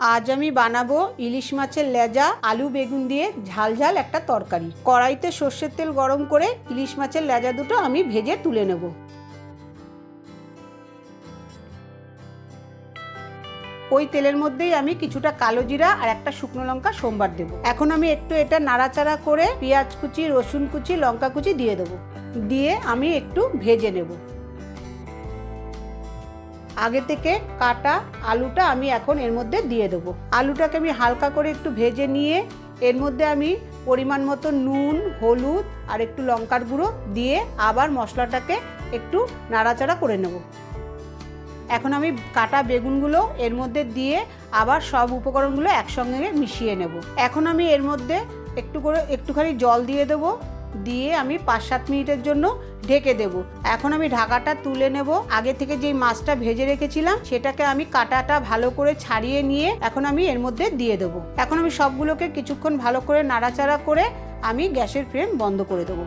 আজ আমি বানাবো ইলিশ মাছের লেজা আলু বেগুন দিয়ে ঝাল ঝাল একটা তরকারি। কড়াইতে সর্ষের তেল গরম করে ইলিশ মাছের লেজা দুটো আমি ভেজে তুলে নেব। ওই তেলের মধ্যেই আমি কিছুটা কালো জিরা আর একটা শুকনো লঙ্কা সোমবার দেবো। এখন আমি একটু এটা নাড়াচাড়া করে পেঁয়াজ কুচি, রসুন কুচি, লঙ্কা কুচি দিয়ে দেবো। দিয়ে আমি একটু ভেজে নেব। আগে থেকে কাটা আলুটা আমি এখন এর মধ্যে দিয়ে দেবো। আলুটাকে আমি হালকা করে একটু ভেজে নিয়ে এর মধ্যে আমি পরিমাণ মতো নুন, হলুদ আর একটু লঙ্কার গুঁড়ো দিয়ে আবার মশলাটাকে একটু নাড়াচাড়া করে নেব। এখন আমি কাটা বেগুনগুলো এর মধ্যে দিয়ে আবার সব উপকরণগুলো একসঙ্গে মিশিয়ে নেব। এখন আমি এর মধ্যে একটুখানি জল দিয়ে দেবো। দিয়ে আমি 5-7 মিনিটের জন্য ঢেকে দেব। এখন আমি ঢাকাটা তুলে নেব। আগে থেকে যেই মাছটা ভেজে রেখেছিলাম সেটাকে আমি কাটাটা ভালো করে ছাড়িয়ে নিয়ে এখন আমি এর মধ্যে দিয়ে দেবো। এখন আমি সবগুলোকে কিছুক্ষণ ভালো করে নাড়াচাড়া করে আমি গ্যাসের ফ্লেম বন্ধ করে দেবো।